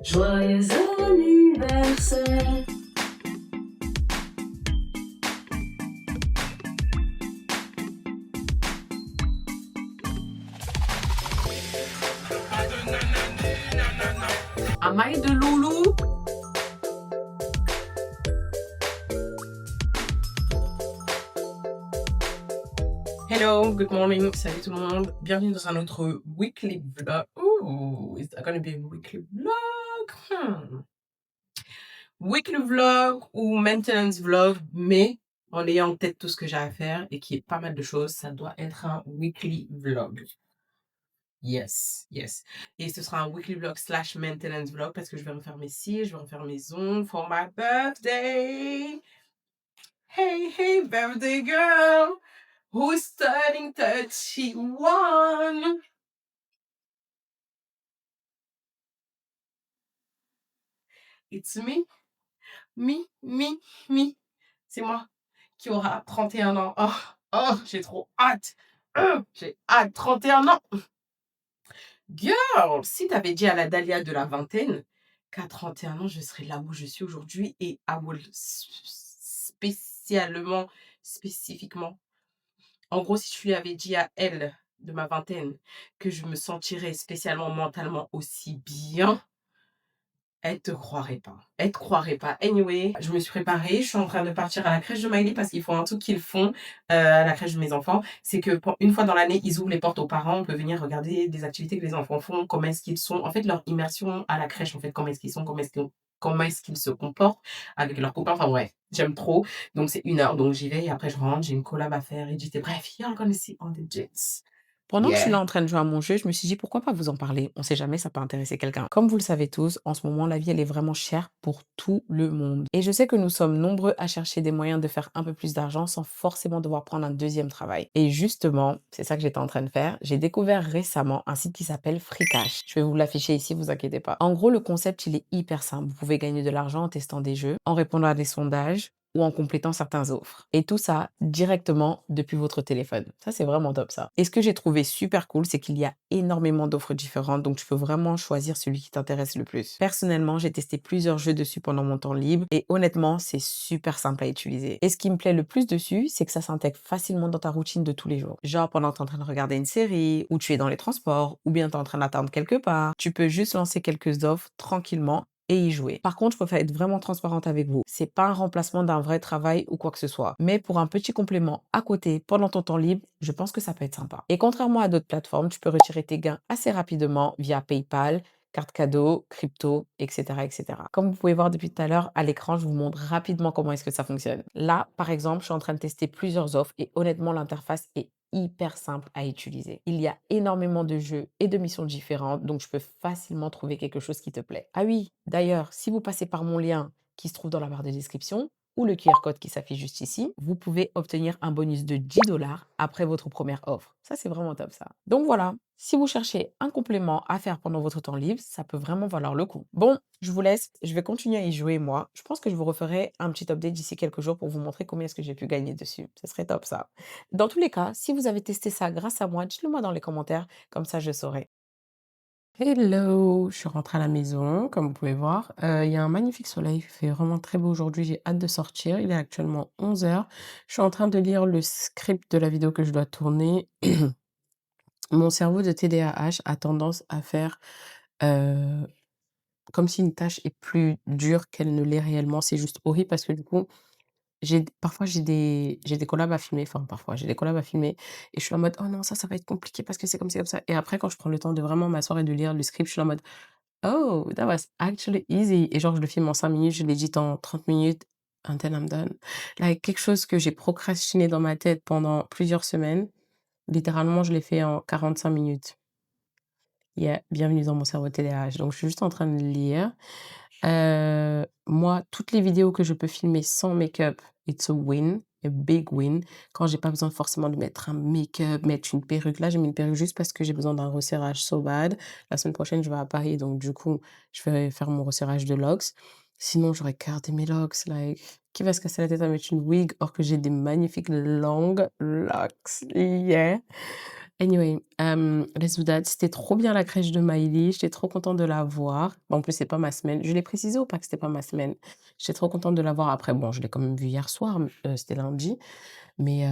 Joyeux anniversaire. Amaï de Loulou. Hello, good morning, salut tout le monde. Bienvenue dans un autre weekly vlog. Ooh, is that gonna be a weekly vlog? Weekly vlog ou maintenance vlog, mais en ayant en tête tout ce que j'ai à faire et qui est pas mal de choses, ça doit être un weekly vlog. Yes, yes. Et ce sera un weekly vlog slash maintenance vlog parce que je vais refaire mes cils, je vais refaire mes ongles for my birthday. Hey, hey, birthday girl, who's turning 31? It's me, me, me, me. C'est moi qui aura 31 ans. Oh, oh, j'ai trop hâte. J'ai hâte, 31 ans. Girl, si t'avais dit à la Dahlia de la vingtaine qu'à 31 ans, je serais là où je suis aujourd'hui et I will spécifiquement. En gros, si tu lui avais dit à elle de ma vingtaine que je me sentirais spécialement mentalement aussi bien, elle te croirait pas. Elle te croirait pas. Anyway, je me suis préparée. Je suis en train de partir à la crèche de Miley parce qu'ils font un truc qu'ils font à la crèche de mes enfants. C'est que une fois dans l'année, ils ouvrent les portes aux parents. On peut venir regarder des activités que les enfants font, comment est-ce qu'ils sont. En fait, leur immersion à la crèche, en fait, comment est-ce qu'ils sont, comment est-ce qu'ils se comportent avec leurs copains. Enfin bref, j'aime trop. Donc c'est 1 heure. Donc j'y vais et après je rentre. J'ai une collab à faire, éditer. Bref, you're gonna see all the jets. Pendant que je suis là Yeah. en train de jouer à mon jeu, je me suis dit pourquoi pas vous en parler. On sait jamais, ça peut intéresser quelqu'un. Comme vous le savez tous, en ce moment, la vie, elle est vraiment chère pour tout le monde. Et je sais que nous sommes nombreux à chercher des moyens de faire un peu plus d'argent sans forcément devoir prendre un deuxième travail. Et justement, c'est ça que j'étais en train de faire. J'ai découvert récemment un site qui s'appelle Freecash. Je vais vous l'afficher ici, vous inquiétez pas. En gros, le concept, il est hyper simple. Vous pouvez gagner de l'argent en testant des jeux, en répondant à des sondages, ou en complétant certaines offres. Et tout ça directement depuis votre téléphone. Ça, c'est vraiment top ça. Et ce que j'ai trouvé super cool, c'est qu'il y a énormément d'offres différentes, donc tu peux vraiment choisir celui qui t'intéresse le plus. Personnellement, j'ai testé plusieurs jeux dessus pendant mon temps libre et honnêtement, c'est super simple à utiliser. Et ce qui me plaît le plus dessus, c'est que ça s'intègre facilement dans ta routine de tous les jours. Genre pendant que tu es en train de regarder une série, ou tu es dans les transports, ou bien tu es en train d'attendre quelque part, tu peux juste lancer quelques offres tranquillement et y jouer. Par contre, je préfère être vraiment transparente avec vous. C'est pas un remplacement d'un vrai travail ou quoi que ce soit. Mais pour un petit complément à côté, pendant ton temps libre, je pense que ça peut être sympa. Et contrairement à d'autres plateformes, tu peux retirer tes gains assez rapidement via PayPal, carte cadeau, crypto, etc., etc. Comme vous pouvez voir depuis tout à l'heure, à l'écran, je vous montre rapidement comment est-ce que ça fonctionne. Là, par exemple, je suis en train de tester plusieurs offres et honnêtement, l'interface est hyper simple à utiliser. Il y a énormément de jeux et de missions différentes, donc je peux facilement trouver quelque chose qui te plaît. Ah oui, d'ailleurs, si vous passez par mon lien qui se trouve dans la barre de description ou le QR code qui s'affiche juste ici, vous pouvez obtenir un bonus de 10 $ après votre première offre. Ça, c'est vraiment top ça. Donc voilà, si vous cherchez un complément à faire pendant votre temps libre, ça peut vraiment valoir le coup. Bon, je vous laisse, je vais continuer à y jouer moi. Je pense que je vous referai un petit update d'ici quelques jours pour vous montrer combien est-ce que j'ai pu gagner dessus. Ce serait top ça. Dans tous les cas, si vous avez testé ça grâce à moi, dites-le moi dans les commentaires, comme ça je saurai. Hello, je suis rentrée à la maison, comme vous pouvez voir. Il y a un magnifique soleil, il fait vraiment très beau aujourd'hui, j'ai hâte de sortir. Il est actuellement 11 h. Je suis en train de lire le script de la vidéo que je dois tourner. Mon cerveau de TDAH a tendance à faire comme si une tâche est plus dure qu'elle ne l'est réellement. C'est juste horrible parce que du coup, j'ai des collabs à filmer, enfin parfois, j'ai des collabs à filmer et je suis en mode: «Oh non, ça va être compliqué parce que c'est comme ci, comme ça» et après quand je prends le temps de vraiment m'asseoir et de lire le script, je suis en mode: «Oh, that was actually easy» et genre je le filme en 5 minutes, je l'édite en 30 minutes and then I'm done. Like quelque chose que j'ai procrastiné dans ma tête pendant plusieurs semaines, littéralement je l'ai fait en 45 minutes. Yeah, bienvenue dans mon cerveau TDAH. Donc je suis juste en train de lire. Moi, toutes les vidéos que je peux filmer sans make-up, it's a win, a big win. Quand j'ai pas besoin forcément de mettre un make-up, mettre une perruque. Là, j'ai mis une perruque juste parce que j'ai besoin d'un resserrage so bad. La semaine prochaine, je vais à Paris, donc du coup, je vais faire mon resserrage de locks. Sinon, j'aurais gardé mes locks, like, qui va se casser la tête à mettre une wig or que j'ai des magnifiques longues locks? Yeah. Anyway, let's do that. C'était trop bien la crèche de Miley, j'étais trop contente de la voir. Bon, en plus, c'est pas ma semaine. Je l'ai précisé ou pas que c'était pas ma semaine? J'étais trop contente de la voir. Après bon, je l'ai quand même vue hier soir, c'était lundi, mais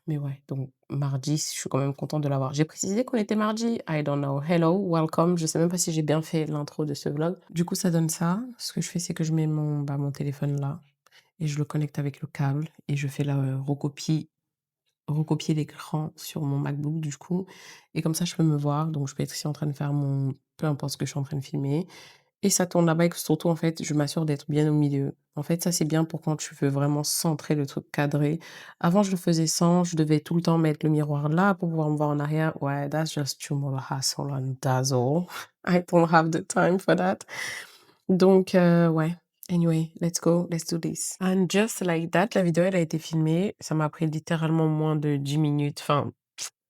ouais, donc mardi, je suis quand même contente de la voir. J'ai précisé qu'on était mardi? I don't know. Hello, welcome. Je sais même pas si j'ai bien fait l'intro de ce vlog. Du coup, ça donne ça. Ce que je fais, c'est que je mets mon téléphone là et je le connecte avec le câble et je fais la, recopier l'écran sur mon MacBook du coup et comme ça je peux me voir, donc je peux être ici en train de faire mon peu importe ce que je suis en train de filmer et ça tourne là-bas et que surtout en fait, je m'assure d'être bien au milieu. En fait, ça c'est bien pour quand tu veux vraiment centrer le truc cadré. Avant je le faisais sans, je devais tout le temps mettre le miroir là pour pouvoir me voir en arrière. Ouais, that's just too much hassle and dazzle. I don't have the time for that. Donc ouais. Anyway, let's go, let's do this. And just like that, la vidéo, elle a été filmée. Ça m'a pris littéralement moins de 10 minutes. Enfin,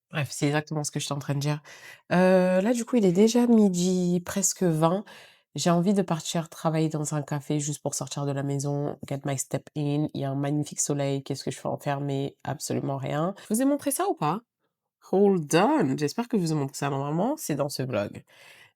bref, c'est exactement ce que j'étais en train de dire. Là, du coup, il est déjà midi, presque 20. J'ai envie de partir travailler dans un café juste pour sortir de la maison, get my step in. Il y a un magnifique soleil. Qu'est-ce que je fais enfermer? Absolument rien. Je vous ai montré ça ou pas? Hold on. J'espère que je vous ai montré ça. Normalement, c'est dans ce vlog.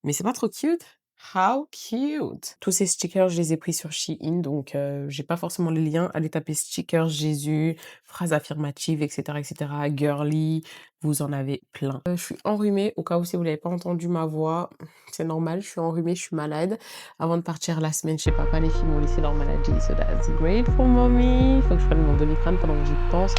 Mais c'est pas trop cute? How cute! Tous ces stickers, je les ai pris sur Shein, donc j'ai pas forcément les liens. Allez taper stickers Jésus, phrases affirmatives, et cetera, girly, vous en avez plein. Je suis enrhumée, au cas où si vous n'avez pas entendu ma voix, c'est normal, je suis enrhumée, je suis malade. Avant de partir la semaine chez papa, les filles m'ont laissé leur maladie, so that's great for mommy. Faut que je prenne mon Doliprane pendant que j'y pense.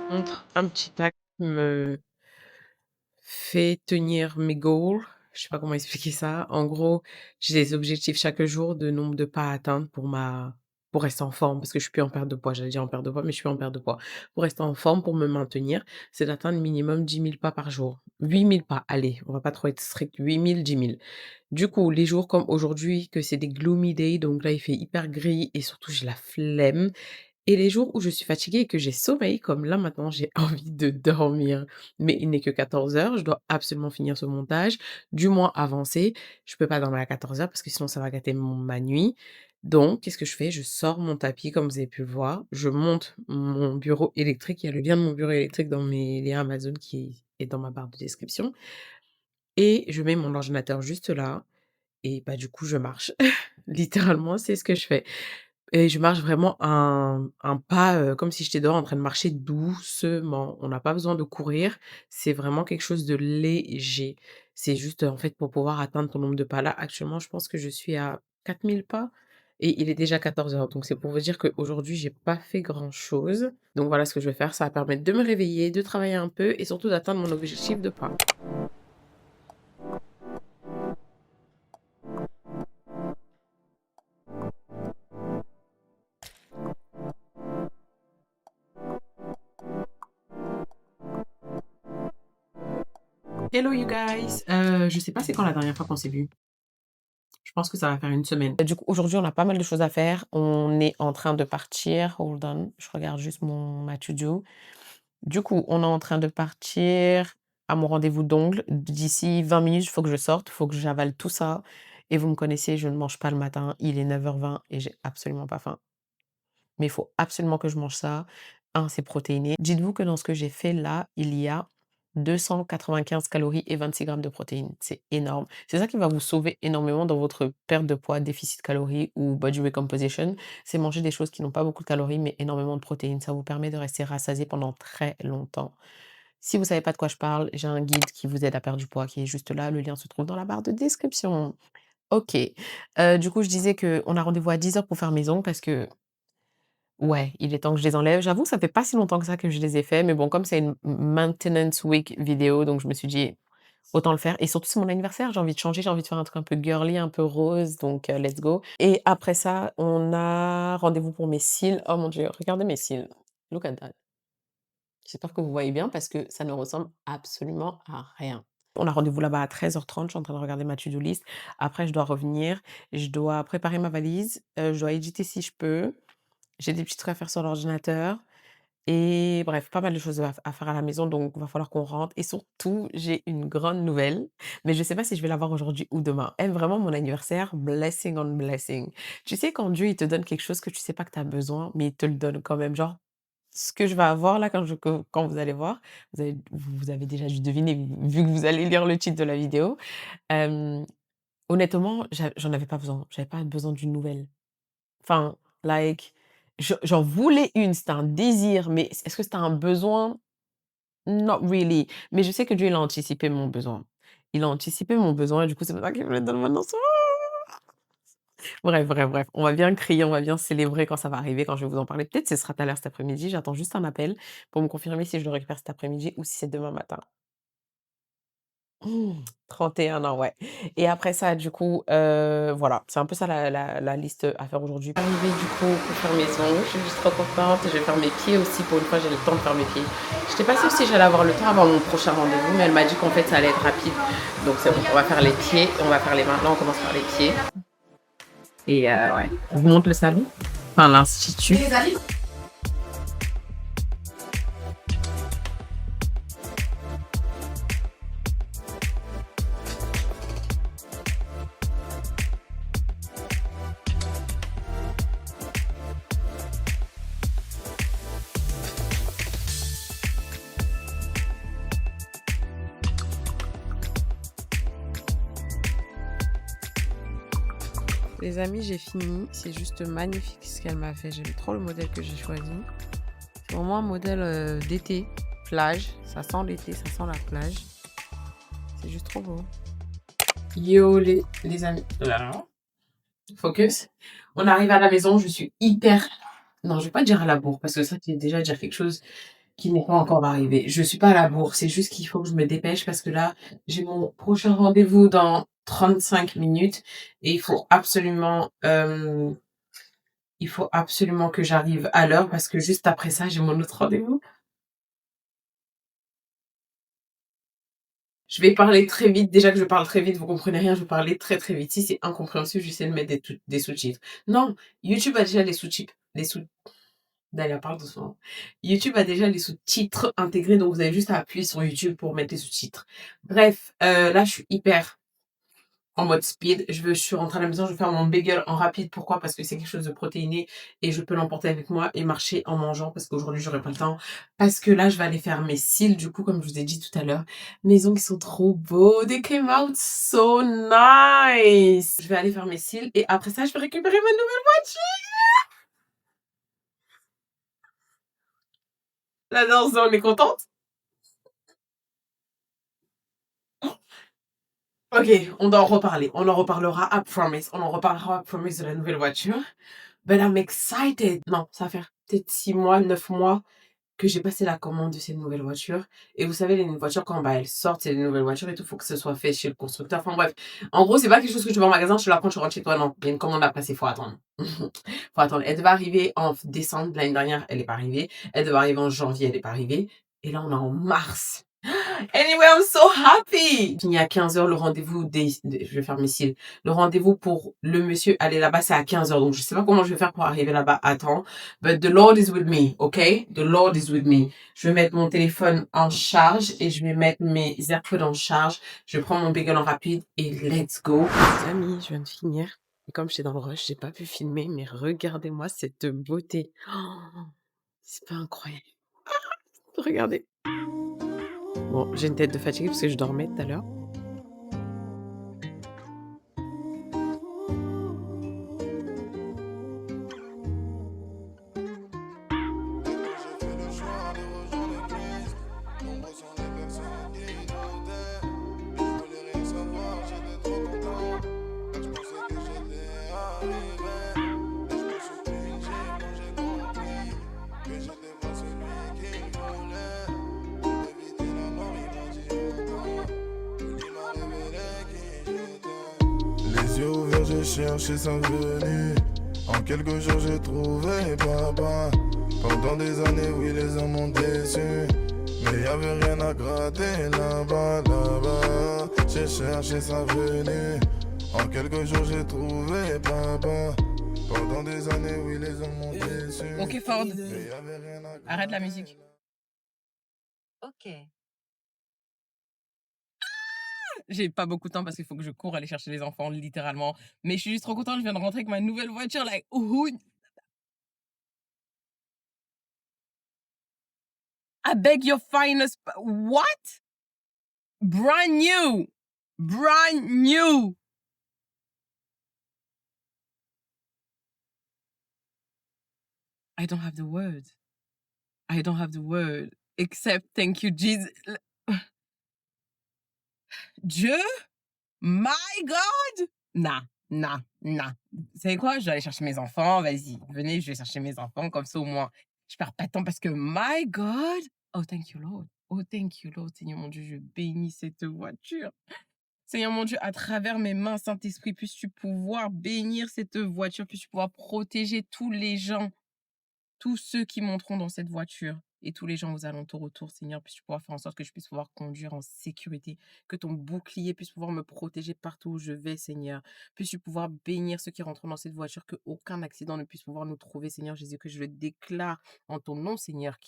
Montre un petit hack qui me fait tenir mes goals. Je sais pas comment expliquer ça. En gros, j'ai des objectifs chaque jour de nombre de pas à atteindre pour rester en forme parce que je suis plus en perte de poids. J'allais dire en perte de poids, mais je suis en perte de poids. Pour rester en forme, pour me maintenir, c'est d'atteindre minimum 10 000 pas par jour. 8 000 pas, allez, on va pas trop être strict. 8 000, 10 000. Du coup, les jours comme aujourd'hui, que c'est des gloomy days, donc là il fait hyper gris et surtout j'ai la flemme. Et les jours où je suis fatiguée et que j'ai sommeil, comme là maintenant, j'ai envie de dormir, mais il n'est que 14 heures, je dois absolument finir ce montage, du moins avancer. Je peux pas dormir à 14 heures parce que sinon ça va gâter ma nuit. Donc, qu'est-ce que je fais? Je sors mon tapis comme vous avez pu le voir, je monte mon bureau électrique, il y a le lien de mon bureau électrique dans mes liens Amazon qui est dans ma barre de description et je mets mon ordinateur juste là et bah, du coup, je marche. Littéralement, c'est ce que je fais. Et je marche vraiment un pas, comme si j'étais dehors en train de marcher doucement. On n'a pas besoin de courir, c'est vraiment quelque chose de léger. C'est juste, en fait, pour pouvoir atteindre ton nombre de pas. Là, actuellement, je pense que je suis à 4000 pas et il est déjà 14 heures. Donc c'est pour vous dire qu'aujourd'hui, j'ai pas fait grand-chose. Donc voilà ce que je vais faire. Ça va permettre de me réveiller, de travailler un peu et surtout d'atteindre mon objectif de pas. Hello you guys! Je sais pas c'est quand la dernière fois qu'on s'est vus. Je pense que ça va faire une semaine. Du coup, aujourd'hui, on a pas mal de choses à faire. On est en train de partir. Hold on, je regarde juste ma to do. Du coup, on est en train de partir à mon rendez-vous d'ongles. D'ici 20 minutes, il faut que je sorte, il faut que j'avale tout ça. Et vous me connaissez, je ne mange pas le matin. Il est 9h20 et j'ai absolument pas faim. Mais il faut absolument que je mange ça. C'est protéiné. Dites-vous que dans ce que j'ai fait là, il y a 295 calories et 26 grammes de protéines. C'est énorme. C'est ça qui va vous sauver énormément dans votre perte de poids, déficit calorique ou body recomposition. C'est manger des choses qui n'ont pas beaucoup de calories mais énormément de protéines. Ça vous permet de rester rassasié pendant très longtemps. Si vous savez pas de quoi je parle, j'ai un guide qui vous aide à perdre du poids qui est juste là. Le lien se trouve dans la barre de description. Ok. Du coup, je disais qu'on a rendez-vous à 10h pour faire mes ongles parce que ouais, il est temps que je les enlève. J'avoue, ça fait pas si longtemps que ça que je les ai faits, mais bon, comme c'est une maintenance week vidéo, donc je me suis dit: «Autant le faire» et surtout c'est mon anniversaire, j'ai envie de changer, j'ai envie de faire un truc un peu girly, un peu rose, donc let's go et après ça, on a rendez-vous pour mes cils. Oh mon Dieu, regardez mes cils. Look at that. J'espère que vous voyez bien parce que ça ne ressemble absolument à rien. On a rendez-vous là-bas à 13h30, je suis en train de regarder ma to-do list. Après je dois revenir, je dois préparer ma valise, je dois éditer si je peux. J'ai des petits trucs à faire sur l'ordinateur et bref, pas mal de choses à faire à la maison, donc il va falloir qu'on rentre et surtout, j'ai une grande nouvelle, mais je sais pas si je vais l'avoir aujourd'hui ou demain. Aime vraiment mon anniversaire, blessing on blessing. Tu sais quand Dieu, il te donne quelque chose que tu sais pas que tu as besoin, mais il te le donne quand même, genre ce que je vais avoir là quand vous allez voir, vous avez déjà dû deviner vu que vous allez lire le titre de la vidéo. Hem, honnêtement, j'en avais pas besoin. J'avais pas besoin d'une nouvelle. Enfin, like, j'en voulais une, c'était un désir, mais est-ce que c'était un besoin? Not really. Mais je sais que Dieu, il a anticipé mon besoin. Il a anticipé mon besoin et du coup, c'est pour ça qu'il me le donne maintenant. Bref, bref, bref. On va bien crier, on va bien célébrer quand ça va arriver, quand je vais vous en parler. Peut-être ce sera tout à l'heure cet après-midi. J'attends juste un appel pour me confirmer si je le récupère cet après-midi ou si c'est demain matin. Mmh, 31 ans, ouais et après ça, du coup, voilà, c'est un peu ça la liste à faire aujourd'hui. Arrivée du coup pour faire mes ongles, je suis juste trop contente. Je vais faire mes pieds aussi, pour une fois, j'ai le temps de faire mes pieds. Je n'étais pas sûre si j'allais avoir le temps avant mon prochain rendez-vous, mais elle m'a dit qu'en fait, ça allait être rapide. Donc c'est bon, on va faire les pieds et on va faire les mains. Là, on commence par les pieds et ouais. Je vous montre le salon, enfin l'institut. Les amis, j'ai fini. C'est juste magnifique ce qu'elle m'a fait. J'aime trop le modèle que j'ai choisi. C'est vraiment un modèle d'été, plage. Ça sent l'été, ça sent la plage. C'est juste trop beau. Yo les amis. Là. Focus. On arrive à la maison, je suis hyper... Non, je vais pas dire à la bourre, parce que ça, c'est déjà dire quelque chose qui n'est pas encore arrivé. Je suis pas à la bourre, c'est juste qu'il faut que je me dépêche, parce que là, j'ai mon prochain rendez-vous dans 35 minutes, et il faut absolument que j'arrive à l'heure, parce que juste après ça, j'ai mon autre rendez-vous. Je vais parler très vite. Déjà que je parle très vite, vous comprenez rien, je vais parler très très vite. Si c'est incompréhensible, j'essaie de mettre des sous-titres. Non, YouTube a déjà les sous-titres. D'ailleurs, parle doucement. YouTube a déjà les sous-titres intégrés, donc vous avez juste à appuyer sur YouTube pour mettre les sous-titres. Bref, là, je suis hyper en mode speed. Je suis rentrée à la maison, je vais faire mon bagel en rapide. Pourquoi? Parce que c'est quelque chose de protéiné et je peux l'emporter avec moi et marcher en mangeant parce qu'aujourd'hui, j'aurai pas le temps. Parce que là, je vais aller faire mes cils, du coup, comme je vous ai dit tout à l'heure. Mes ongles sont trop beaux. They came out so nice. Je vais aller faire mes cils et après ça, je vais récupérer ma nouvelle voiture. La danse, on est contente? OK, on doit en reparler. On en reparlera, I promise. On en reparlera, I promise, de la nouvelle voiture. But I'm excited. Non, ça va faire peut-être 6 mois, 9 mois que j'ai passé la commande de cette nouvelle voiture. Et vous savez, les voitures, quand bah, elles sortent, c'est des nouvelles voitures et tout, faut que ce soit fait chez le constructeur. Enfin bref, en gros, c'est pas quelque chose que tu vas en magasin, tu la prends, tu rentres chez toi. Non, il y a une commande à passer, faut attendre. Faut attendre. Elle devait arriver en décembre de l'année dernière, elle est pas arrivée. Elle devait arriver en janvier, elle est pas arrivée. Et là, on est en mars. Anyway, I'm so happy! Il y a 15 heures, le rendez-vous je vais faire mes cils. Le rendez-vous pour le monsieur aller là-bas, c'est à 15 heures. Donc, je sais pas comment je vais faire pour arriver là-bas à temps. But the Lord is with me, okay? The Lord is with me. Je vais mettre mon téléphone en charge et je vais mettre mes AirPods en charge. Je prends mon bagel en rapide et let's go. Les amis, je viens de finir. Et comme j'étais dans le rush, j'ai pas pu filmer, mais regardez-moi cette beauté. Oh, c'est pas incroyable. Regardez. Bon, j'ai une tête de fatiguée parce que je dormais tout à l'heure. Les yeux ouverts, j'ai cherché sa venue. En quelques jours, j'ai trouvé papa. Pendant des années, oui, les hommes m'ont déçu. Mais y avait rien à gratter là-bas, là-bas. J'ai cherché sa venue. En quelques jours, j'ai trouvé papa. Pendant des années, oui, les hommes m'ont déçu. Ok, Ford, Mais y avait rien à arrête la musique. Ok. J'ai pas beaucoup de temps parce qu'il faut que je cours aller chercher les enfants, littéralement. Mais je suis juste trop contente, je viens de rentrer avec ma nouvelle voiture. Like, ouh, I beg your finest. What? Brand new. Brand new. I don't have the word. I don't have the word. Except thank you, Jesus. Dieu? My God? Nah, nah, nah. Vous savez quoi? Je vais aller chercher mes enfants. Vas-y, venez, je vais chercher mes enfants. Comme ça, au moins, je perds pas de temps parce que, my God! Oh, thank you, Lord. Oh, thank you, Lord. Seigneur mon Dieu, je bénis cette voiture. Seigneur mon Dieu, à travers mes mains, Saint-Esprit, puisses-tu pouvoir bénir cette voiture, puisses-tu pouvoir protéger tous les gens, tous ceux qui monteront dans cette voiture et tous les gens aux alentours autour, Seigneur, puisses-tu pouvoir faire en sorte que je puisse pouvoir conduire en sécurité, que ton bouclier puisse pouvoir me protéger partout où je vais, Seigneur. Puisses-tu pouvoir bénir ceux qui rentrent dans cette voiture, que aucun accident ne puisse pouvoir nous trouver, Seigneur Jésus, que je le déclare en ton nom, Seigneur,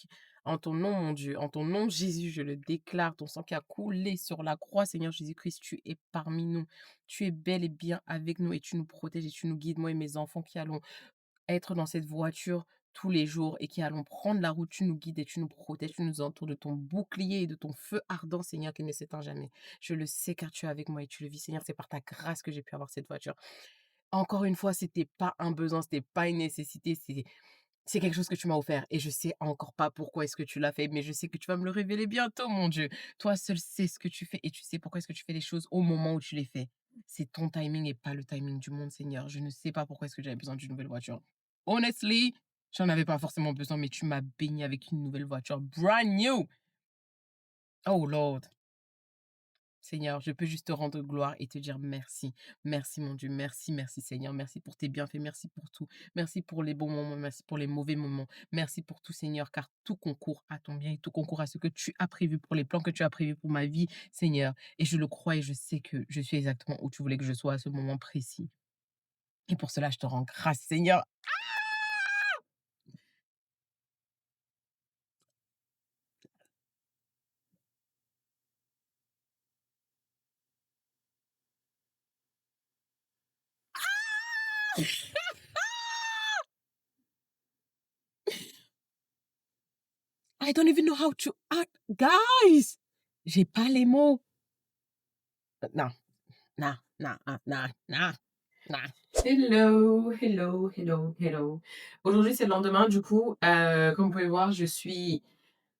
en ton nom, mon Dieu, en ton nom, Jésus, je le déclare, ton sang qui a coulé sur la croix, Seigneur Jésus-Christ, tu es parmi nous, tu es bel et bien avec nous et tu nous protèges et tu nous guides, moi et mes enfants qui allons être dans cette voiture tous les jours et qui allons prendre la route, tu nous guides et tu nous protèges, tu nous entoures de ton bouclier et de ton feu ardent, Seigneur, qui ne s'éteint jamais. Je le sais car tu es avec moi et tu le vis, Seigneur, c'est par ta grâce que j'ai pu avoir cette voiture. Encore une fois, c'était pas un besoin, c'était pas une nécessité, c'est quelque chose que tu m'as offert et je sais encore pas pourquoi est-ce que tu l'as fait, mais je sais que tu vas me le révéler bientôt, mon Dieu. Toi seul sais ce que tu fais et tu sais pourquoi est-ce que tu fais les choses au moment où tu les fais. C'est ton timing et pas le timing du monde, Seigneur. Je ne sais pas pourquoi est-ce que j'avais besoin d'une nouvelle voiture. Honestly, j'en avais pas forcément besoin, mais tu m'as béni avec une nouvelle voiture brand new. Oh Lord. Seigneur, je peux juste te rendre gloire et te dire merci. Merci mon Dieu, merci, merci Seigneur, merci pour tes bienfaits, merci pour tout. Merci pour les bons moments, merci pour les mauvais moments. Merci pour tout Seigneur, car tout concourt à ton bien et tout concourt à ce que tu as prévu pour les plans que tu as prévus pour ma vie, Seigneur. Et je le crois et je sais que je suis exactement où tu voulais que je sois à ce moment précis. Et pour cela, je te rends grâce, Seigneur. I don't even know how to act. Guys! J'ai pas les mots. Non, non, non, non, non, non. Hello, hello, hello, hello. Aujourd'hui, c'est le lendemain, du coup, comme vous pouvez voir, je suis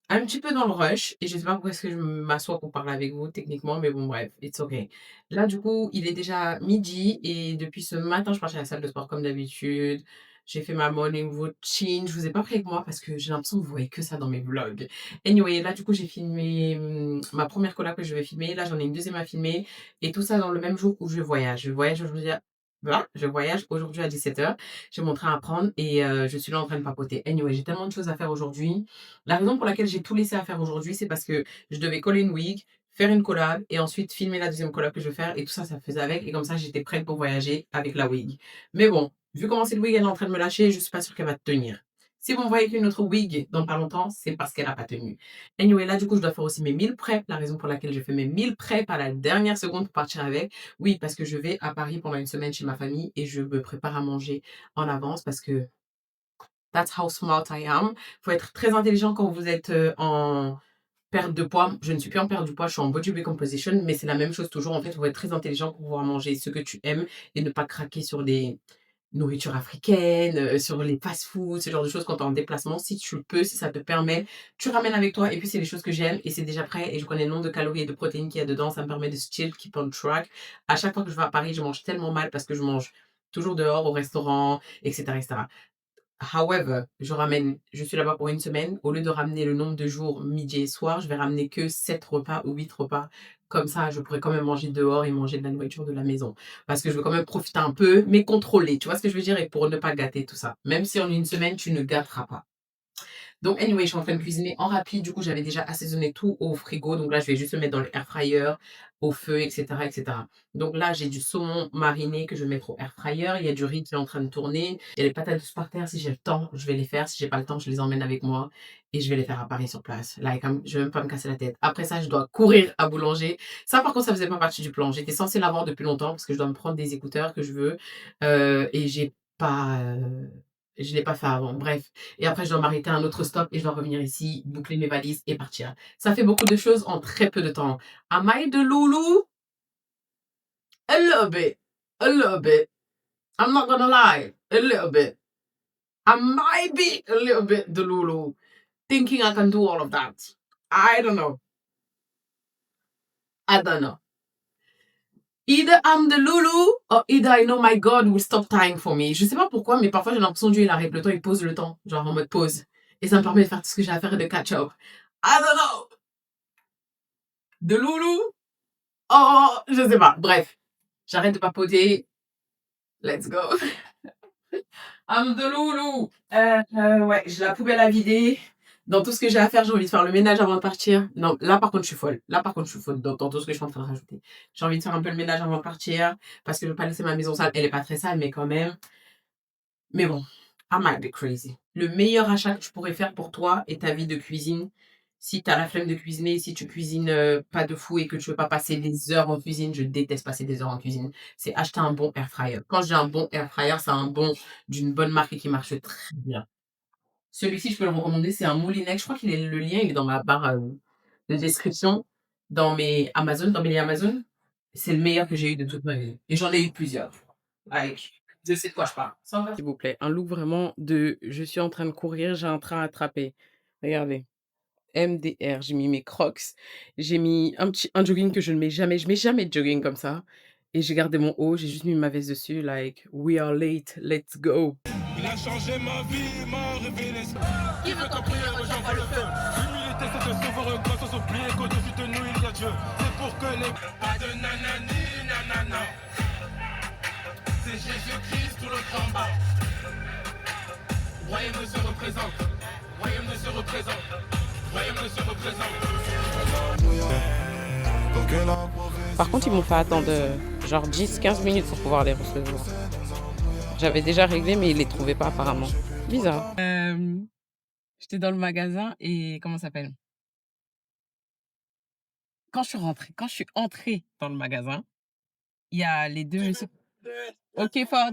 un petit peu dans le rush et je sais pas pourquoi est-ce que je m'assois pour parler avec vous techniquement, mais bon bref, it's okay. Là du coup, il est déjà midi et depuis ce matin, je pars à la salle de sport comme d'habitude. J'ai fait ma morning routine. Je vous ai pas pris avec moi parce que j'ai l'impression que vous voyez que ça dans mes vlogs. Anyway, là du coup, j'ai filmé ma première collab que je vais filmer. Là, j'en ai une deuxième à filmer et tout ça dans le même jour où je voyage. Je voyage aujourd'hui voilà, je voyage aujourd'hui à 17h. J'ai mon train à prendre et je suis là en train de papoter. Anyway, j'ai tellement de choses à faire aujourd'hui. La raison pour laquelle j'ai tout laissé à faire aujourd'hui, c'est parce que je devais coller une wig, faire une collab et ensuite filmer la deuxième collab que je veux faire et tout ça, ça faisait avec et comme ça, j'étais prête pour voyager avec la wig. Mais bon, vu comment cette wig elle est en train de me lâcher, je suis pas sûre qu'elle va tenir. Si vous me voyez avec une autre wig dans pas longtemps, c'est parce qu'elle a pas tenu. Anyway, là, du coup, je dois faire aussi mes 1000 prep. La raison pour laquelle je fais mes 1000 prep à la dernière seconde pour partir avec. Oui, parce que je vais à Paris pendant une semaine chez ma famille et je me prépare à manger en avance parce que that's how smart I am. Faut être très intelligent quand vous êtes en perte de poids. Je ne suis plus en perte de poids, je suis en body recomposition, mais c'est la même chose toujours. En fait, il faut être très intelligent pour pouvoir manger ce que tu aimes et ne pas craquer sur des nourritures africaines, sur les fast-food, ce genre de choses quand tu es en déplacement. Si tu peux, si ça te permet, tu ramènes avec toi. Et puis, c'est les choses que j'aime et c'est déjà prêt. Et je connais le nombre de calories et de protéines qu'il y a dedans. Ça me permet de still keep on track. À chaque fois que je vais à Paris, je mange tellement mal parce que je mange toujours dehors, au restaurant, etc., etc. However, je suis là-bas pour une semaine. Au lieu de ramener le nombre de jours midi et soir, je vais ramener que 7 repas ou 8 repas. Comme ça, je pourrais quand même manger dehors et manger de la nourriture de la maison. Parce que je veux quand même profiter un peu, mais contrôler. Tu vois ce que je veux dire? Et pour ne pas gâter tout ça. Même si en une semaine, tu ne gâteras pas. Donc, anyway, je suis en train de cuisiner en rapide. Du coup, j'avais déjà assaisonné tout au frigo. Donc là, je vais juste le mettre dans le air fryer, au feu, etc., etc. Donc là, j'ai du saumon mariné que je vais mettre au air fryer. Il y a du riz qui est en train de tourner. Il y a les patates douces par terre. Si j'ai le temps, je vais les faire. Si j'ai pas le temps, je les emmène avec moi et je vais les faire à Paris sur place. Like, je vais même pas me casser la tête. Après ça, je dois courir à boulanger. Ça, par contre, ça faisait pas partie du plan. J'étais censée l'avoir depuis longtemps parce que je dois me prendre des écouteurs que je veux et je l'ai pas fait avant. Bref. Et après, je dois m'arrêter à un autre stop et je dois revenir ici, boucler mes valises et partir. Ça fait beaucoup de choses en très peu de temps. Am I the Lulu? A little bit. A little bit. I'm not gonna lie. A little bit. I might be a little bit the Lulu. Thinking I can do all of that. I don't know. I don't know. Either I'm the Lulu or either I know my God will stop time for me. Je sais pas pourquoi, mais parfois j'ai l'impression que Dieu il arrête le temps, il pose le temps. Genre en mode pause. Et ça me permet de faire tout ce que j'ai à faire et de catch up. I don't know. De Loulou? Oh, je sais pas. Bref, j'arrête de papoter. Let's go. I'm de Loulou. Ouais, j'ai la poubelle à vider. Dans tout ce que j'ai à faire, j'ai envie de faire le ménage avant de partir. Non, là par contre, je suis folle. Là par contre, je suis folle dans tout ce que je suis en train de rajouter. J'ai envie de faire un peu le ménage avant de partir parce que je veux pas laisser ma maison sale. Elle est pas très sale, mais quand même. Mais bon, I might be crazy. Le meilleur achat que tu pourrais faire pour toi et ta vie de cuisine, si tu as la flemme de cuisiner, si tu cuisines pas de fou et que tu veux pas passer des heures en cuisine, je déteste passer des heures en cuisine, c'est acheter un bon air fryer. Quand j'ai un bon air fryer, c'est un bon d'une bonne marque et qui marche très bien. Celui-ci, je peux le recommander, c'est un Moulinex. Je crois qu'il est le lien, il est dans ma barre de description, dans mes Amazon, dans mes liens Amazon. C'est le meilleur que j'ai eu de toute ma vie. Et j'en ai eu plusieurs. Like, je sais de quoi je parle. S'il vous plaît, un look vraiment de je suis en train de courir, j'ai un train à attraper. Regardez. MDR, j'ai mis mes Crocs, j'ai mis un jogging que je ne mets jamais, je mets jamais de jogging comme ça. Et j'ai gardé mon haut, j'ai juste mis ma veste dessus, like, we are late, let's go. Il a changé ma vie, m'a révélé. Qui veut t'en prier, aux gens va le faire. L'humilité, c'est de s'ouvrir quand sans oublier qu'au-dessus de nous, il y a Dieu. C'est pour que les. Pas de nanani, nanana. C'est Jésus-Christ, tout le combat. Royaume se représente. Royaume se représente. Royaume se représente. Par contre, ils m'ont fait attendre genre 10-15 minutes pour pouvoir les recevoir. J'avais déjà réglé, mais ils les trouvaient pas apparemment. Bizarre. J'étais dans le magasin et comment ça s'appelle? Quand je suis entrée dans le magasin, il y a les deux messieurs. Ok, Ford.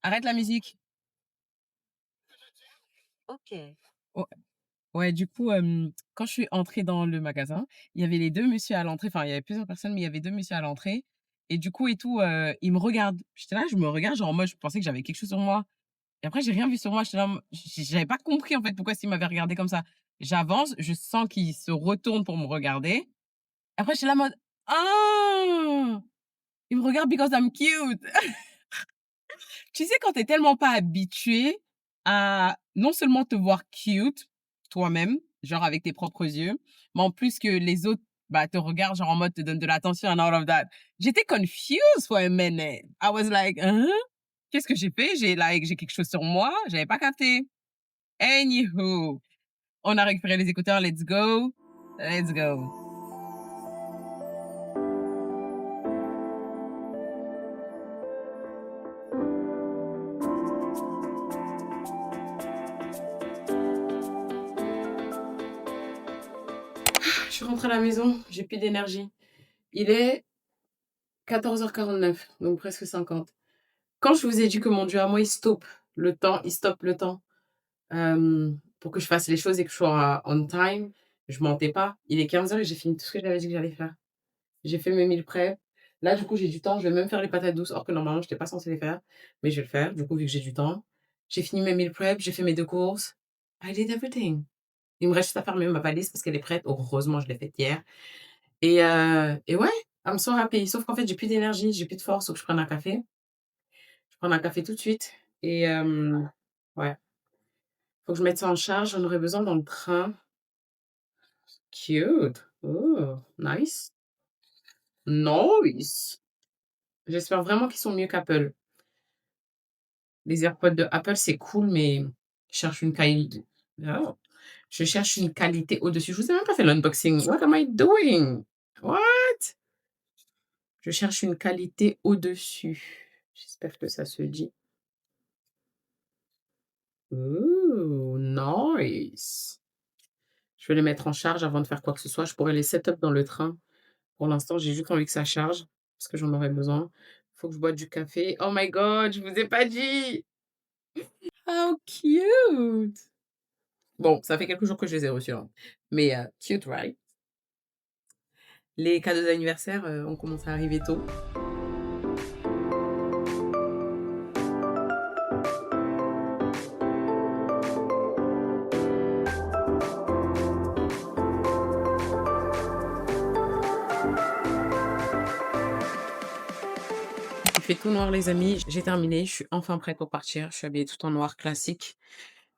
Arrête la musique. Ok. Ouais, du coup, quand je suis entrée dans le magasin, il y avait les deux messieurs à l'entrée. Enfin, il y avait plusieurs personnes, mais il y avait deux messieurs à l'entrée. Et du coup, et tout, ils me regardent. J'étais là, je me regarde, genre en mode, je pensais que j'avais quelque chose sur moi. Et après, j'ai rien vu sur moi. J'étais là, j'avais pas compris en fait pourquoi ils m'avaient regardé comme ça. J'avance, je sens qu'il se retourne pour me regarder. Après, je suis là en mode: «Ah! Il me regarde because I'm cute». Tu sais, quand tu es tellement pas habitué à non seulement te voir cute toi-même, genre avec tes propres yeux, mais en plus que les autres, bah, te regardent genre en mode te donnent de l'attention and all of that. J'étais confused for a minute. I was like: «Hein? Qu'est-ce que j'ai fait? J'ai quelque chose sur moi?» J'avais pas capté. Anywho, on a récupéré les écouteurs, let's go, let's go. Je suis rentrée à la maison, j'ai plus d'énergie. Il est 14h49, donc presque 50. Quand je vous ai dit que mon Dieu à moi, il stoppe le temps, pour que je fasse les choses et que je sois on time, je mentais pas. Il est 15h et j'ai fini tout ce que j'avais dit que j'allais faire. J'ai fait mes meal prep. Là, du coup, j'ai du temps, je vais même faire les patates douces, or que normalement, je n'étais pas censée les faire, mais je vais le faire, du coup, vu que j'ai du temps. J'ai fini mes meal prep, j'ai fait mes 2 courses. I did everything. Il me reste juste à faire même ma valise parce qu'elle est prête. Heureusement, je l'ai faite hier et ouais, I'm so happy. Sauf qu'en fait, j'ai plus d'énergie, j'ai plus de force, faut que je prenne un café. Je prends un café tout de suite et ouais, faut que je mette ça en charge, j'en aurais besoin dans le train. Cute. Oh, nice. Nice. J'espère vraiment qu'ils sont mieux qu'Apple. Les AirPods de Apple, c'est cool, mais je cherche une qualité. Oh. Je cherche une qualité au-dessus. Je vous ai même pas fait l'unboxing. What am I doing? What? Je cherche une qualité au-dessus. J'espère que ça se dit. Ooh, nice. Je vais les mettre en charge avant de faire quoi que ce soit. Je pourrais les set-up dans le train. Pour l'instant, j'ai juste envie que ça charge parce que j'en aurais besoin. Faut que je boive du café. Oh my god, je vous ai pas dit! How cute! Bon, ça fait quelques jours que je les ai reçus, hein, mais cute, right? Les cadeaux d'anniversaire, ont commencé à arriver tôt. Il fait tout noir, les amis. J'ai terminé, je suis enfin prête pour partir. Je suis habillée tout en noir classique.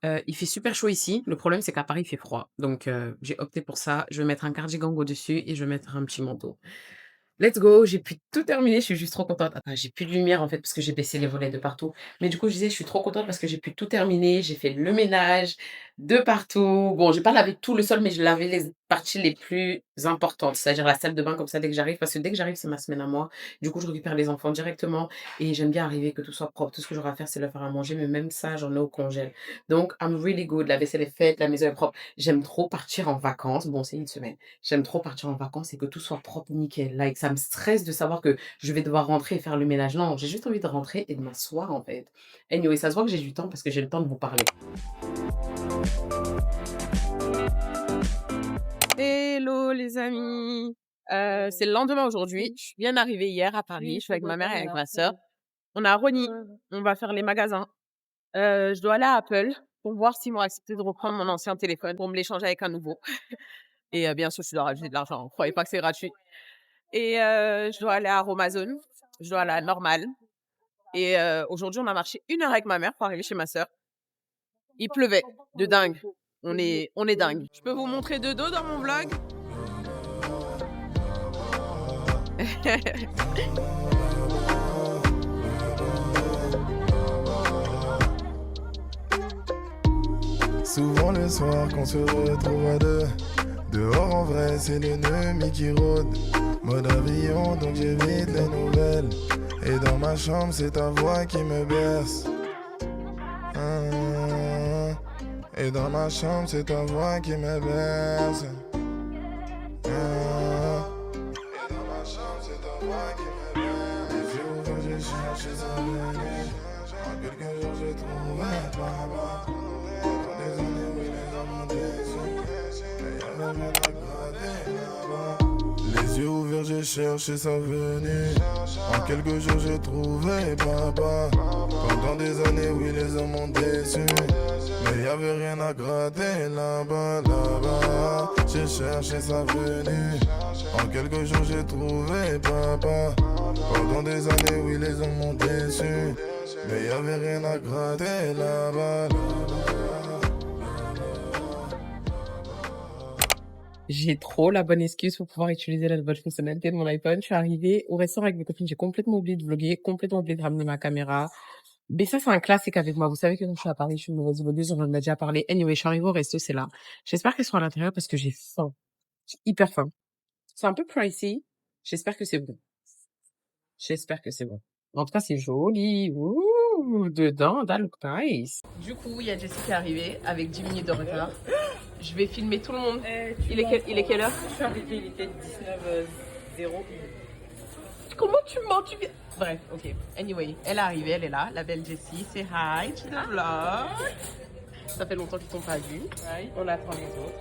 Il fait super chaud ici. Le problème, c'est qu'à Paris, il fait froid. Donc j'ai opté pour ça. Je vais mettre un cardigan au-dessus et je vais mettre un petit manteau. Let's go, j'ai pu tout terminer, je suis juste trop contente. Attends, j'ai plus de lumière en fait parce que j'ai baissé les volets de partout. Mais du coup, je disais, je suis trop contente parce que j'ai pu tout terminer. J'ai fait le ménage de partout. Bon, j'ai pas lavé tout le sol, mais je lavais les parties les plus importantes, c'est-à-dire la salle de bain comme ça dès que j'arrive, parce que dès que j'arrive, c'est ma semaine à moi. Du coup, je récupère les enfants directement et j'aime bien arriver, que tout soit propre. Tout ce que j'aurai à faire, c'est leur faire à manger, mais même ça, j'en ai au congèle. Donc, I'm really good. La vaisselle est faite, la maison est propre. J'aime trop partir en vacances. Bon, c'est une semaine. J'aime trop partir en vacances et que tout soit propre, nickel. Like, ça me stresse de savoir que je vais devoir rentrer et faire le ménage. Non, j'ai juste envie de rentrer et de m'asseoir, en fait. Anyway, ça se voit que j'ai du temps parce que j'ai le temps de vous parler. Hello les amis! C'est le lendemain aujourd'hui. Je suis bien arrivée hier à Paris. Je suis avec ma mère et avec ma sœur. On est à Rosny. On va faire les magasins. Je dois aller à Apple pour voir s'ils m'ont accepté de reprendre mon ancien téléphone pour me l'échanger avec un nouveau. Et bien sûr, je dois rajouter de l'argent. Croyez pas que c'est gratuit. Et je dois aller à Amazon. Je dois aller à Normal. Et aujourd'hui, on a marché 1 heure avec ma mère pour arriver chez ma sœur. Il pleuvait de dingue. On est dingue. Je peux vous montrer de dos dans mon vlog? Souvent le soir qu'on se retrouve à deux. Dehors en vrai c'est l'ennemi qui rôde. Mode avion donc j'évite les nouvelles. Et dans ma chambre c'est ta voix qui me berce. Et dans ma chambre c'est ta voix qui me berce. Et dans ma chambre c'est ta voix qui me berce. Les jours que j'ai cherché sans venir. En quelques jours j'ai trouvé papa. Des années où les hommes ont déçu. Et y'avait rien à gratter là-bas. Les Les yeux ouverts, j'ai cherché sa venue. En quelques jours, j'ai trouvé papa. Pendant des années, oui, les hommes m'ont déçu. Mais y avait rien à gratter là-bas, là-bas. J'ai cherché sa venue. En quelques jours, j'ai trouvé papa. Pendant des années, oui, les hommes m'ont déçu. Mais y avait rien à gratter là-bas, là-bas. J'ai trop la bonne excuse pour pouvoir utiliser la nouvelle fonctionnalité de mon iPhone. Je suis arrivée au restaurant avec mes copines, j'ai complètement oublié de vlogger, complètement oublié de ramener ma caméra. Mais ça, c'est un classique avec moi. Vous savez que quand je suis à Paris, je suis une mauvaise vlogueuse, on en a déjà parlé. Anyway, je suis arrivée au resto, c'est là. J'espère qu'elles sont à l'intérieur parce que j'ai faim. J'ai hyper faim. C'est un peu pricey. J'espère que c'est bon. J'espère que c'est bon. En tout cas, c'est joli. Ouh, dedans, that look nice. Du coup, il y a Jessie qui est arrivée avec 10 minutes de retard. Je vais filmer tout le monde. Il est quelle heure? Je suis arrivée, il était 19h01. Comment tu mens? Bref, ok. Anyway, elle est arrivée, elle est là, la belle Jessie. C'est hi to the vlog. Ça fait longtemps qu'ils t'ont pas vu. Ouais. On attend les autres.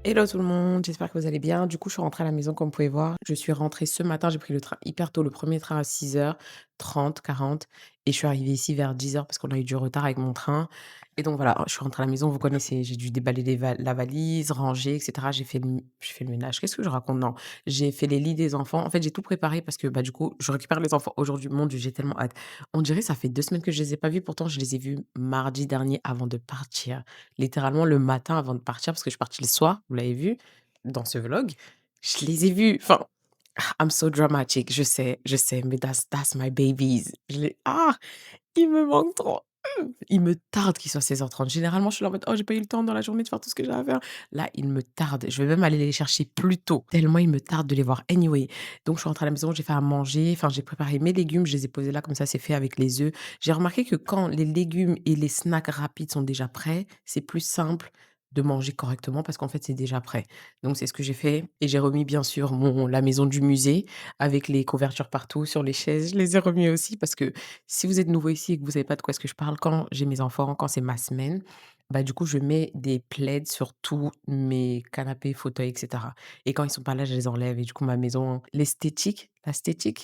Hello tout le monde, j'espère que vous allez bien. Du coup, je suis rentrée à la maison comme vous pouvez voir. Je suis rentrée ce matin, j'ai pris le train hyper tôt, le premier train à 6h30, 40 et je suis arrivée ici vers 10h parce qu'on a eu du retard avec mon train et donc voilà, je suis rentrée à la maison, vous connaissez, j'ai dû déballer la valise, ranger et cetera. J'ai fait le ménage. Qu'est-ce que je raconte? Non, j'ai fait les lits des enfants. En fait, j'ai tout préparé parce que, bah, du coup, je récupère les enfants aujourd'hui. Mon Dieu, j'ai tellement hâte. On dirait ça fait 2 semaines que je les ai pas vus, pourtant je les ai vus mardi dernier avant de partir. Littéralement le matin avant de partir parce que je suis partie le soir, vous l'avez vu dans ce vlog. Je les ai vus, enfin, I'm so dramatic, je sais, mais that's my babies. Il me manque trop. Il me tarde qu'il soit 16h30. Généralement, je suis là en mode: «Oh, j'ai pas eu le temps dans la journée de faire tout ce que j'ai à faire». Là, il me tarde. Je vais même aller les chercher plus tôt, tellement il me tarde de les voir. Anyway, donc je suis rentrée à la maison, j'ai fait à manger, enfin, j'ai préparé mes légumes, je les ai posés là, comme ça, c'est fait avec les œufs. J'ai remarqué que quand les légumes et les snacks rapides sont déjà prêts, c'est plus simple de manger correctement parce qu'en fait, c'est déjà prêt. Donc c'est ce que j'ai fait et j'ai remis bien sûr la maison du musée avec les couvertures partout sur les chaises. Je les ai remis aussi parce que si vous êtes nouveau ici et que vous savez pas de quoi est-ce que je parle, quand j'ai mes enfants, quand c'est ma semaine, bah, du coup, je mets des plaids sur tous mes canapés, fauteuils et cetera et quand ils sont pas là, je les enlève et du coup, ma maison l'esthétique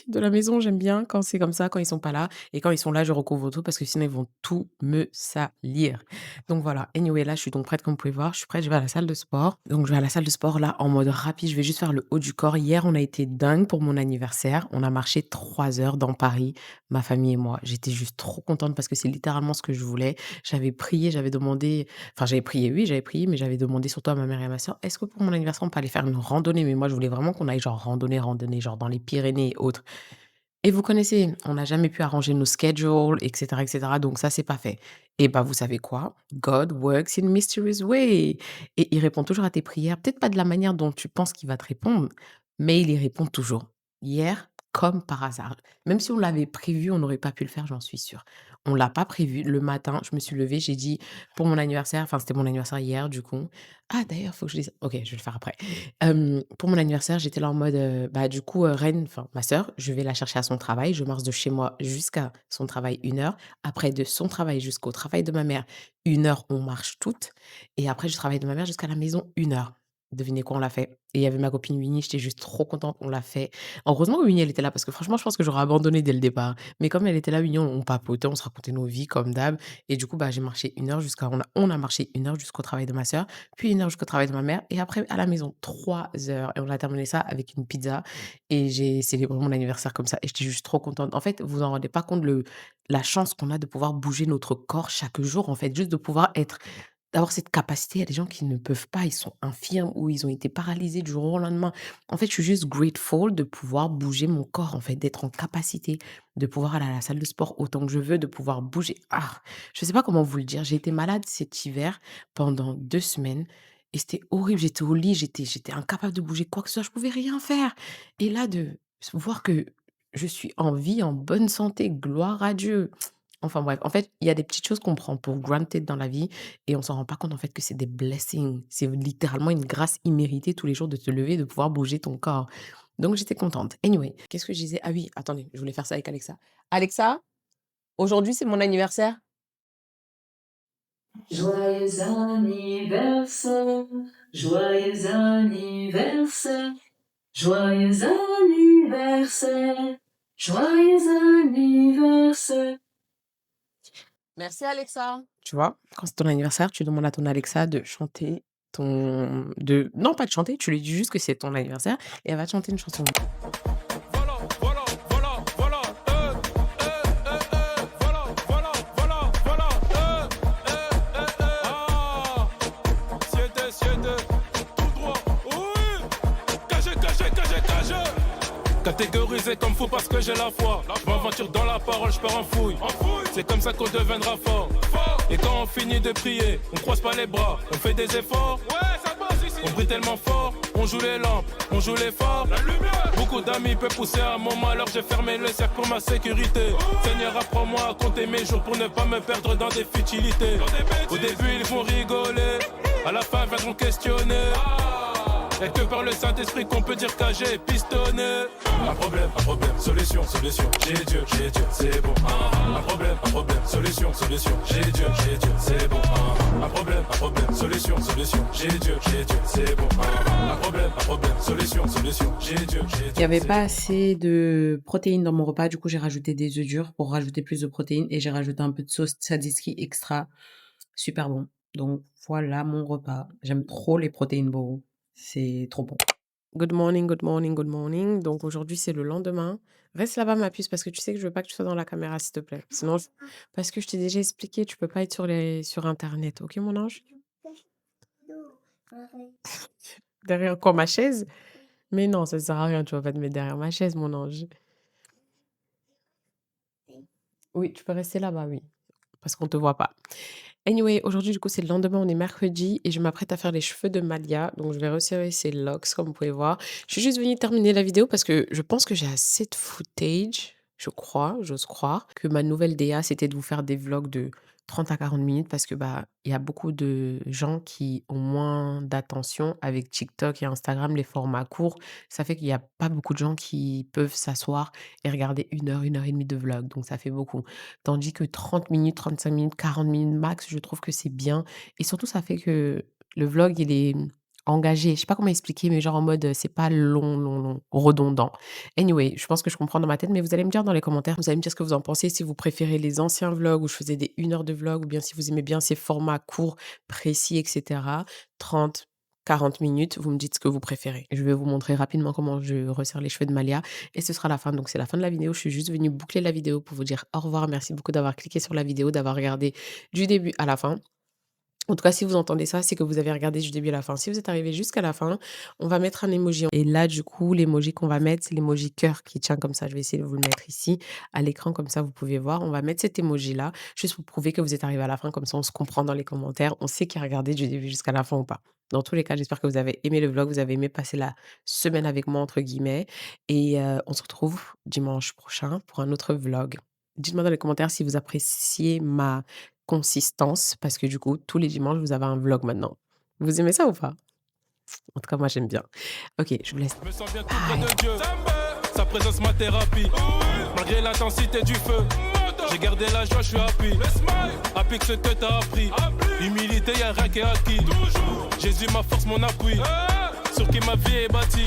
de la maison, j'aime bien quand c'est comme ça, quand ils sont pas là et quand ils sont là, je recouvre tout parce que sinon ils vont tout me salir. Donc voilà, anyway, là, je suis donc prête comme vous pouvez voir, je suis prête, je vais à la salle de sport. Donc je vais à la salle de sport là en mode rapide, je vais juste faire le haut du corps. Hier, on a été dingue pour mon anniversaire. On a marché 3 heures dans Paris, ma famille et moi. J'étais juste trop contente parce que c'est littéralement ce que je voulais. J'avais prié, j'avais demandé, enfin j'avais prié, oui, j'avais prié, mais j'avais demandé surtout à ma mère et à ma sœur, est-ce que pour mon anniversaire, on peut aller faire une randonnée? Mais moi, je voulais vraiment qu'on aille genre randonnée, genre dans les Pyrénées et autres. Et vous connaissez, on n'a jamais pu arranger nos schedules, et cetera, donc ça, c'est pas fait. Et bah, vous savez quoi? God works in mysterious way et il répond toujours à tes prières, peut-être pas de la manière dont tu penses qu'il va te répondre, mais il y répond toujours. Hier, comme par hasard, même si on l'avait prévu, on n'aurait pas pu le faire, j'en suis sûre. On l'a pas prévu. Le matin, je me suis levée, j'ai dit pour mon anniversaire, enfin, c'était mon anniversaire hier, du coup. Ah d'ailleurs, faut que je dise OK, je vais le faire après. Pour mon anniversaire, j'étais là en mode, bah, du coup, Reine, enfin ma sœur, je vais la chercher à son travail. Je marche de chez moi jusqu'à son travail 1 heure. Après de son travail jusqu'au travail de ma mère, 1 heure, on marche toutes et après du travail de ma mère jusqu'à la maison, 1 heure. Devinez quoi? On l'a fait et il y avait ma copine Winnie, j'étais juste trop contente, on l'a fait. Heureusement que Winnie, elle était là parce que franchement, je pense que j'aurais abandonné dès le départ. Mais comme elle était là, Winnie, on papotait, on se racontait nos vies comme d'hab et du coup, bah, j'ai marché 1 heure jusqu'à on a marché 1 heure jusqu'au travail de ma sœur, puis 1 heure jusqu'au travail de ma mère et après à la maison 3 heures et on a terminé ça avec une pizza et j'ai célébré mon anniversaire comme ça et j'étais juste trop contente. En fait, vous en rendez pas compte la chance qu'on a de pouvoir bouger notre corps chaque jour, en fait, juste de pouvoir d'avoir cette capacité. Il y a des gens qui ne peuvent pas, ils sont infirmes ou ils ont été paralysés du jour au lendemain. En fait, je suis juste grateful de pouvoir bouger mon corps, en fait, d'être en capacité de pouvoir aller à la salle de sport autant que je veux, de pouvoir bouger. Ah, je sais pas comment vous le dire. J'ai été malade cet hiver pendant 2 semaines et c'était horrible. J'étais au lit, j'étais incapable de bouger quoi que ce soit, je pouvais rien faire et là, de voir que je suis en vie, en bonne santé, gloire à Dieu. Enfin bref, en fait, il y a des petites choses qu'on prend pour granted dans la vie et on s'en rend pas compte en fait que c'est des blessings. C'est littéralement une grâce imméritée tous les jours de te lever, de pouvoir bouger ton corps. Donc j'étais contente. Anyway, qu'est-ce que je disais? Ah oui, attendez, je voulais faire ça avec Alexa. Alexa, aujourd'hui c'est mon anniversaire. Joyeux anniversaire, joyeux anniversaire, joyeux anniversaire, joyeux anniversaire. Merci Alexa. Tu vois, quand c'est ton anniversaire, tu demandes à ton Alexa de chanter non pas de chanter, tu lui dis juste que c'est ton anniversaire et elle va te chanter une chanson. Voilà, voilà, voilà, voilà, voilà, voilà, voilà, voilà, ah, siete, tout droit, oui, cagé, catégorisé comme fou parce que j'ai la foi, je m'aventure dans la parole, je pars en fouille, c'est comme ça qu'on deviendra fort, et quand on finit de prier, on croise pas les bras, on fait des efforts, on brille tellement fort, on joue les lampes, on joue les forts. La lumière. Beaucoup d'amis peuvent pousser à mon malheur, j'ai fermé le cercle pour ma sécurité. Seigneur, apprends-moi à compter mes jours pour ne pas me perdre dans des futilités. Au début, ils vont rigoler, à la fin, viendront questionner. Y'a que par le Saint-Esprit qu'on peut dire qu'âgé est pistonné. Un problème, solution, j'ai Dieu, c'est bon. Un problème, solution, j'ai Dieu, c'est bon. Un problème, solution, j'ai Dieu, c'est bon. Un problème, solution, j'ai Dieu, Il n'y avait pas assez de protéines dans mon repas, du coup j'ai rajouté des œufs durs pour rajouter plus de protéines et j'ai rajouté un peu de sauce tzatziki extra, super bon. Donc voilà mon repas. J'aime trop les protéines bowls, c'est trop bon. Good morning, good morning, good morning. Donc aujourd'hui c'est le lendemain. Reste là-bas ma puce parce que tu sais que je veux pas que tu sois dans la caméra s'il te plaît. Sinon, parce que je t'ai déjà expliqué, tu peux pas être sur internet, ok mon ange? Derrière quoi, ma chaise? Mais non, ça sert à rien, tu vas pas te mettre derrière ma chaise, mon ange. Oui, tu peux rester là-bas, oui, parce qu'on te voit pas. Anyway, aujourd'hui, du coup, c'est le lendemain, on est mercredi et je m'apprête à faire les cheveux de Malia. Donc, je vais resserrer ses locks, comme vous pouvez voir. Je suis juste venue terminer la vidéo parce que je pense que j'ai assez de footage, j'ose croire, que ma nouvelle DA, c'était de vous faire des vlogs de 30 à 40 minutes parce que il y a beaucoup de gens qui ont moins d'attention avec TikTok et Instagram, les formats courts. Ça fait qu'il y a pas beaucoup de gens qui peuvent s'asseoir et regarder 1 heure et demie de vlog. Donc, ça fait beaucoup. Tandis que 30 minutes, 35 minutes, 40 minutes max, je trouve que c'est bien. Et surtout, ça fait que le vlog, il est engagé. Je sais pas comment expliquer, mais genre en mode, c'est pas long, redondant. Anyway, je pense que je comprends dans ma tête, mais vous allez me dire dans les commentaires, vous allez me dire ce que vous en pensez, si vous préférez les anciens vlogs où je faisais des 1 heure de vlog, ou bien si vous aimez bien ces formats courts, précis, etc. 30, 40 minutes, vous me dites ce que vous préférez. Je vais vous montrer rapidement comment je resserre les cheveux de Malia et ce sera la fin. Donc c'est la fin de la vidéo. Je suis juste venue boucler la vidéo pour vous dire au revoir. Merci beaucoup d'avoir cliqué sur la vidéo, d'avoir regardé du début à la fin. En tout cas, si vous entendez ça, c'est que vous avez regardé du début à la fin. Si vous êtes arrivé jusqu'à la fin, on va mettre un emoji. Et là, du coup, l'emoji qu'on va mettre, c'est l'emoji cœur qui tient comme ça. Je vais essayer de vous le mettre ici à l'écran, comme ça, vous pouvez voir. On va mettre cet emoji-là, juste pour prouver que vous êtes arrivé à la fin. Comme ça, on se comprend dans les commentaires. On sait qui a regardé du début jusqu'à la fin ou pas. Dans tous les cas, j'espère que vous avez aimé le vlog, vous avez aimé passer la semaine avec moi, entre guillemets. Et on se retrouve dimanche prochain pour un autre vlog. Dites-moi dans les commentaires si vous appréciez ma consistance parce que du coup, tous les dimanches, vous avez un vlog maintenant. Vous aimez ça ou pas? En tout cas, moi, j'aime bien. OK, je vous laisse. Je me sens bien tout près de Dieu. Sa présence, ma thérapie. Malgré l'intensité du feu, j'ai gardé la joie, je suis happy que ce que t'as appris. Humilité, y'a rien qui est acquis. Jésus, ma force, mon appui. Sur qui ma vie est bâtie.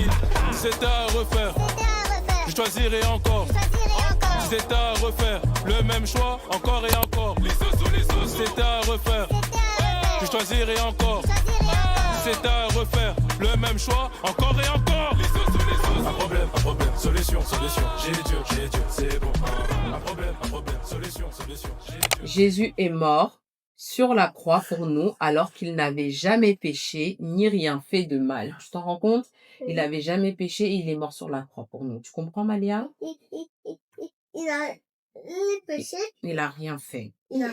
Si c'était à refaire, je choisirais encore. Si c'était à refaire, le même choix, encore et encore. Si c'était à refaire, je choisirais encore. Si c'était à refaire, le même choix, encore et encore. Un problème, solution, j'ai Dieu, c'est bon. Un problème, solution, j'ai Dieu. Jésus est mort sur la croix pour nous alors qu'il n'avait jamais péché ni rien fait de mal. Tu t'en rends compte? Il n'avait jamais péché et il est mort sur la croix pour nous. Tu comprends, Malia? Il a péché. Il a rien fait. Mais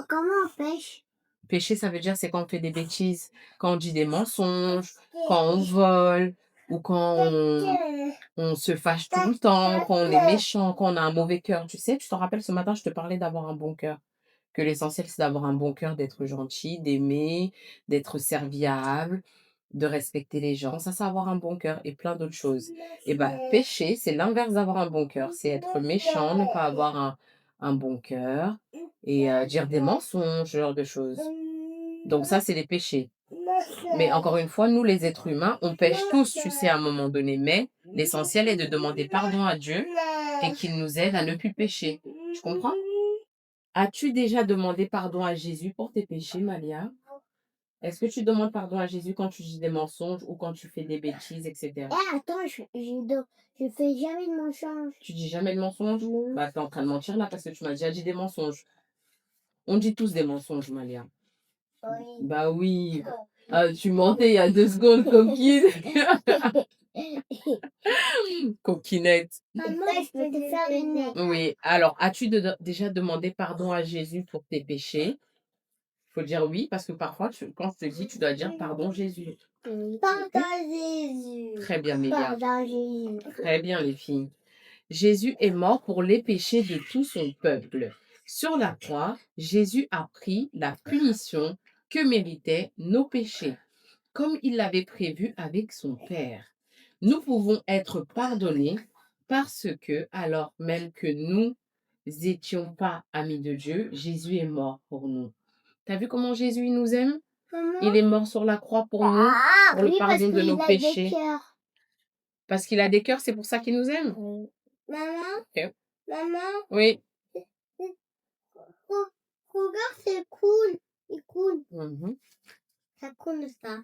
comment on pêche? Péché, ça veut dire c'est quand on fait des bêtises, quand on dit des mensonges, quand on vole, ou quand on se fâche tout le temps, quand on est méchant, quand on a un mauvais cœur. Tu sais, tu t'en rappelles, ce matin, je te parlais d'avoir un bon cœur. Que l'essentiel, c'est d'avoir un bon cœur, d'être gentil, d'aimer, d'être serviable, de respecter les gens. Ça, c'est avoir un bon cœur et plein d'autres choses. Et bah, pécher, c'est l'inverse d'avoir un bon cœur. C'est être méchant, ne pas avoir un bon cœur et dire des mensonges, ce genre de choses. Donc ça, c'est les péchés. Mais encore une fois, nous, les êtres humains, on pêche tous, tu sais, à un moment donné. Mais l'essentiel est de demander pardon à Dieu et qu'il nous aide à ne plus pécher. Tu comprends? As-tu déjà demandé pardon à Jésus pour tes péchés, Malia? Est-ce que tu demandes pardon à Jésus quand tu dis des mensonges ou quand tu fais des bêtises, etc.? Attends, je fais jamais de mensonge. Tu dis jamais de mensonges? Non. Bah, t'es en train de mentir là parce que tu m'as déjà dit des mensonges. On dit tous des mensonges, Malia. Oui. Bah oui. Ah, tu mentais il y a 2 secondes, coquine. Coquinette. Maman, je peux te faire une lettre. Oui. Alors, as-tu déjà demandé pardon à Jésus pour tes péchés? Faut dire oui, parce que parfois, quand je te dis, tu dois dire pardon, Jésus. Pardon Jésus. Très bien, Mélia. Pardon Jésus. Très bien, les filles. Jésus est mort pour les péchés de tout son peuple. Sur la croix, Jésus a pris la punition que méritaient nos péchés, comme il l'avait prévu avec son Père. Nous pouvons être pardonnés parce que, alors même que nous n'étions pas amis de Dieu, Jésus est mort pour nous. T'as vu comment Jésus il nous aime? Il est mort sur la croix pour nous, pour le Oui, parce pardon de qu'il nos a péchés. des cœurs. Parce qu'il a des cœurs, c'est pour ça qu'il nous aime? Maman, Ok. maman, Oui. regarde, c'est cool. C'est cool. Mhm. C'est cool ça.